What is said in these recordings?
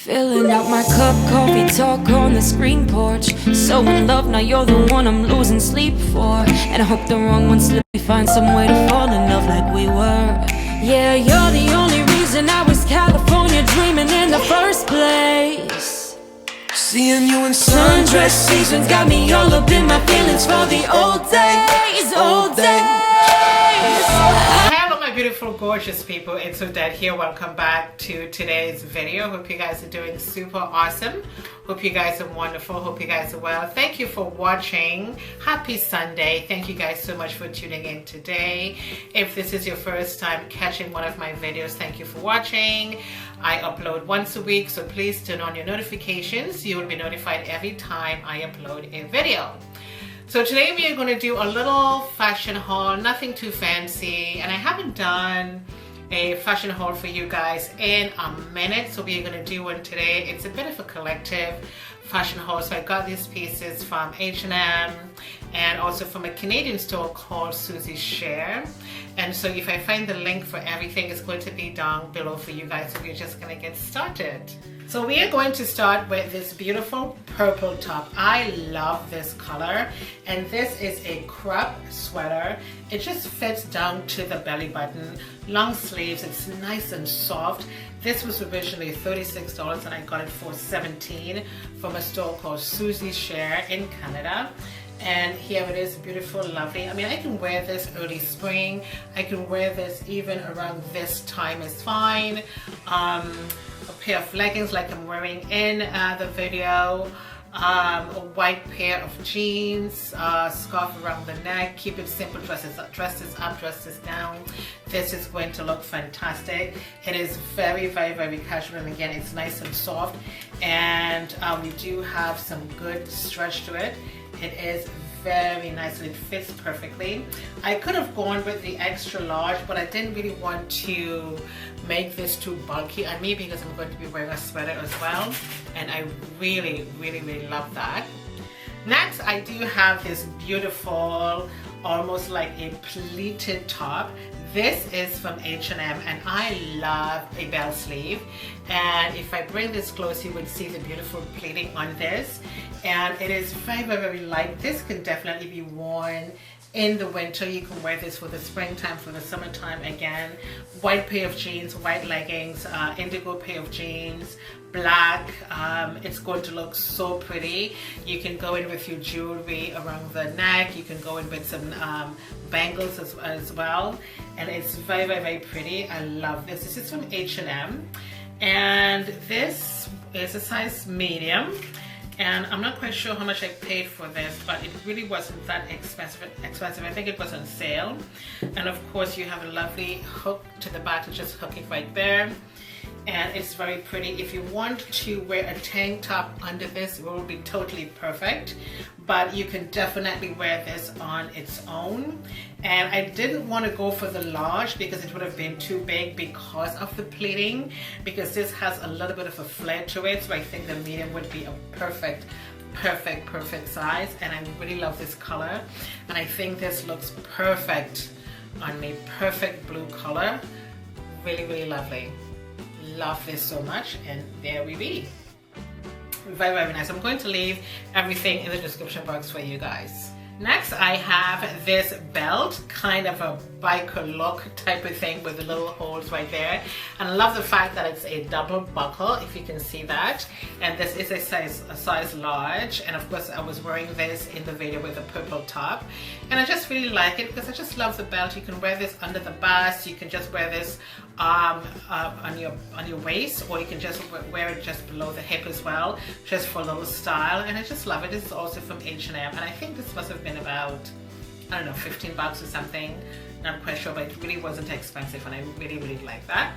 Filling up my cup, coffee talk on the screen porch. So in love, now you're the one I'm losing sleep for. And I hope the wrong one slip, we find some way to fall in love like we were. Yeah, you're the only reason I was California dreaming in the first place. Seeing you in Sundress seasons got me all up in my feelings for the old days, old days. Hello my beautiful gorgeous people, it's Odette here. Welcome back to today's video. Hope you guys are doing super awesome. Hope you guys are wonderful. Hope you guys are well. Thank you for watching. Happy Sunday. Thank you guys so much for tuning in today. If this is your first time catching one of my videos, thank you for watching. I upload once a week, so please turn on your notifications. You will be notified every time I upload a video. So today we are going to do a little fashion haul, nothing too fancy, and I haven't done a fashion haul for you guys in a minute, so we are going to do one today. It's a bit of a collective fashion haul. So I got these pieces from H&M and also from a Canadian store called Suzy Sheir. And so if I find the link for everything, it's going to be down below for you guys. So we're just going to get started. So we are going to start with this beautiful purple top. I love this color, and this is a crop sweater. It just fits down to the belly button, long sleeves, it's nice and soft. This was originally $36 and I got it for $17 from a store called Suzy Sheir in Canada. And here it is, beautiful, lovely. I mean, I can wear this early spring. I can wear this even around this time is fine. A pair of leggings like I'm wearing in the video. A white pair of jeans, scarf around the neck. Keep it simple, dresses up, dresses down. This is going to look fantastic. It is very, very, very casual, and again, it's nice and soft. And we do have some good stretch to it. It is very nice and it fits perfectly. I could have gone with the extra large, but I didn't really want to make this too bulky on me because I'm going to be wearing a sweater as well, and I really, really, really love that. Next, I do have this beautiful, almost like a pleated top. This is from H&M, and I love a bell sleeve. And if I bring this close, you would see the beautiful pleating on this. And it is very, very, very light. This can definitely be worn in the winter. You can wear this for the springtime, for the summertime. Again, white pair of jeans, white leggings, indigo pair of jeans, black. It's going to look so pretty. You can go in with your jewelry around the neck. You can go in with some bangles as well, and it's very, very, very pretty. I love this. This is from H&M, and this is a size medium. And I'm not quite sure how much I paid for this, but it really wasn't that expensive. I think it was on sale. And of course you have a lovely hook to the back to just hook it right there. And it's very pretty. If you want to wear a tank top under this, it will be totally perfect. But you can definitely wear this on its own. And I didn't want to go for the large because it would have been too big because of the pleating, because this has a little bit of a flare to it. So I think the medium would be a perfect size. And I really love this color. And I think this looks perfect on me. Perfect blue color. Really, really lovely. Love this so much, and there we be. Very, very nice. I'm going to leave everything in the description box for you guys. Next, I have this belt, kind of a biker look type of thing with the little holes right there. And I love the fact that it's a double buckle, if you can see that. And this is a size large. And of course, I was wearing this in the video with a purple top. And I just really like it because I just love the belt. You can wear this under the bust. You can just wear this on your waist, or you can just wear it just below the hip as well, just for a little style. And I just love it. This is also from H&M, and I think this must have been about, I don't know, 15 bucks or something. Not quite sure, but it really wasn't expensive, and I really, really like that.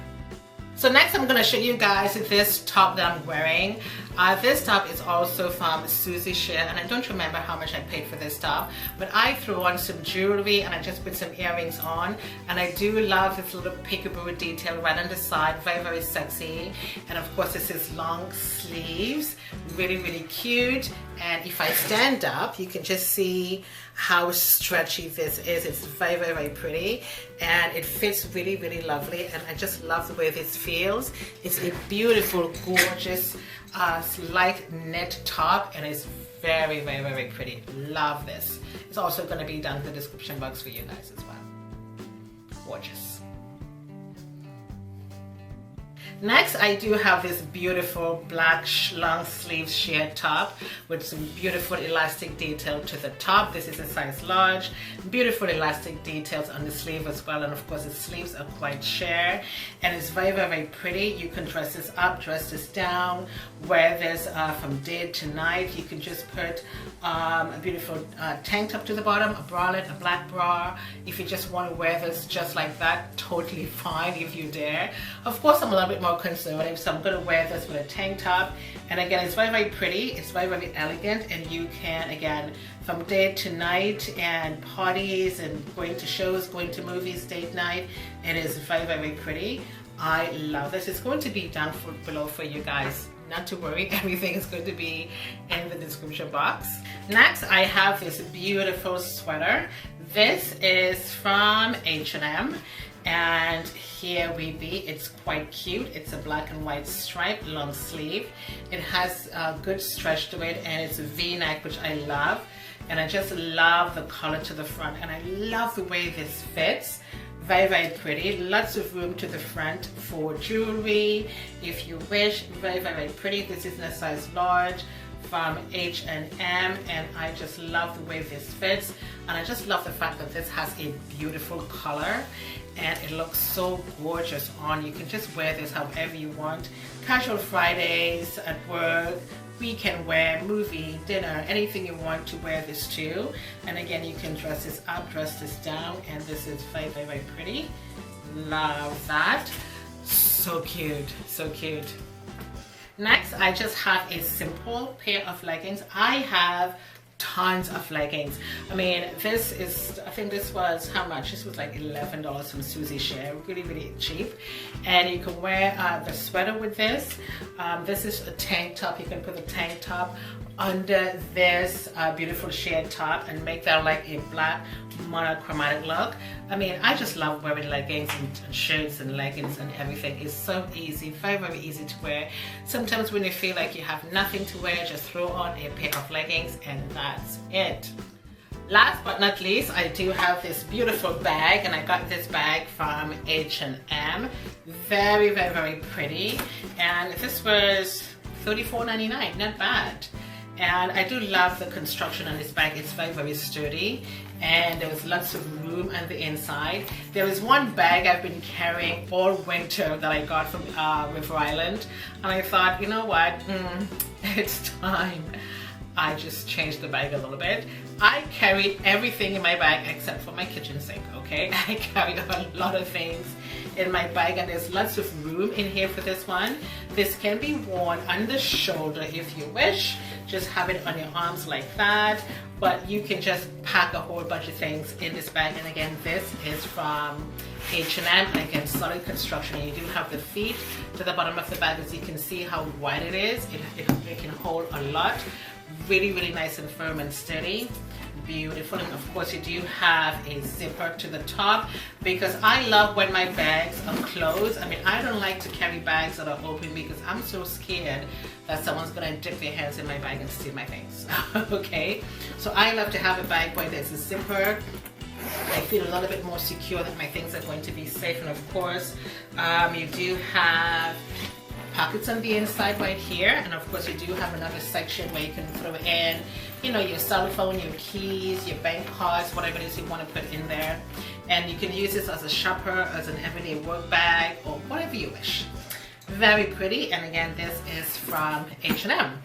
So next I'm going to show you guys this top that I'm wearing. This top is also from Suzy Sheir, and I don't remember how much I paid for this top, but I threw on some jewelry and I just put some earrings on, and I do love this little peekaboo detail right on the side. Very, very sexy. And of course this is long sleeves, really, really cute. And if I stand up, you can just see how stretchy this is. It's very, very, very pretty, and it fits really, really lovely, and I just love the way this feels. It's a beautiful, gorgeous, light knit top, and it's very, very, very pretty. Love this. It's also going to be down in the description box for you guys as well. Gorgeous. Next, I do have this beautiful black long sleeve sheer top with some beautiful elastic detail to the top. This is a size large. Beautiful elastic details on the sleeve as well, and of course the sleeves are quite sheer, and it's very, very, very pretty. You can dress this up, dress this down, wear this from day to night. You can just put a beautiful tank top to the bottom, a bralette, a black bra. If you just want to wear this just like that, totally fine if you dare. Of course, I'm a little bit more conservative, so I'm going to wear this with a tank top, and again, it's very, very pretty. It's very, very elegant, and you can, again, from day to night and parties and going to shows, going to movies, date night, it is very, very pretty. I love this. It's going to be down below for you guys. Not to worry, everything is going to be in the description box. Next, I have this beautiful sweater. This is from H&M, and here we be. It's quite cute. It's a black and white stripe long sleeve. It has a good stretch to it, and it's a V-neck, which I love, and I just love the color to the front, and I love the way this fits. Very, very pretty. Lots of room to the front for jewelry if you wish. Very, very, very pretty. This is in a size large from H&M, and I just love the way this fits, and I just love the fact that this has a beautiful color, and it looks so gorgeous on. You can just wear this however you want. Casual Fridays, at work, weekend wear, movie, dinner, anything you want to wear this to. And again, you can dress this up, dress this down, and this is very, very, very pretty. Love that. So cute, so cute. Next, I just have a simple pair of leggings. I have tons of leggings. I mean, this is, I think this was, how much? This was like $11 from Suzy Sheir, really, really cheap. And you can wear the sweater with this. This is a tank top. You can put the tank top under this beautiful sheer top and make that like a black monochromatic look. I mean, I just love wearing leggings and shirts and leggings and everything. It's so easy, very, very easy to wear. Sometimes when you feel like you have nothing to wear, just throw on a pair of leggings and that's it. Last but not least, I do have this beautiful bag, and I got this bag from H&M. Very, very, very pretty, and this was $34.99, not bad. And I do love the construction on this bag. It's very, very sturdy, and there was lots of room on the inside. There is one bag I've been carrying all winter that I got from River Island, and I thought, you know what, it's time. I just changed the bag a little bit. I carried everything in my bag except for my kitchen sink, okay? I carry a lot of things in my bag, and there's lots of room in here for this one. This can be worn on the shoulder if you wish. Just have it on your arms like that, but you can just pack a whole bunch of things in this bag. And again, this is from H&M, and again, solid construction. And you do have the feet to the bottom of the bag, as you can see how wide it is. It can hold a lot. Really, really nice and firm and steady. Beautiful. And of course, you do have a zipper to the top, because I love when my bags are closed. I mean, I don't like to carry bags that are open because I'm so scared that someone's gonna dip their hands in my bag and steal my things. Okay, so I love to have a bag where there's a zipper. I feel a little bit more secure that my things are going to be safe. And of course, you do have pockets on the inside right here, and of course you do have another section where you can throw in, you know, your cell phone, your keys, your bank cards, whatever it is you want to put in there. And you can use this as a shopper, as an everyday work bag, or whatever you wish. Very pretty. And again, this is from H&M.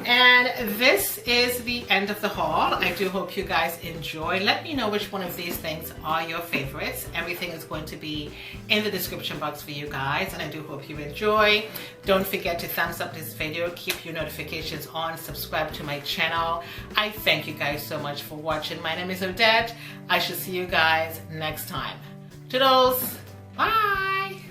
And this is the end of the haul. I do hope you guys enjoy. Let me know which one of these things are your favorites. Everything is going to be in the description box for you guys, and I do hope you enjoy. Don't forget to thumbs up this video, keep your notifications on, subscribe to my channel. I thank you guys so much for watching. My name is Odette. I shall see you guys next time. Toodles! Bye!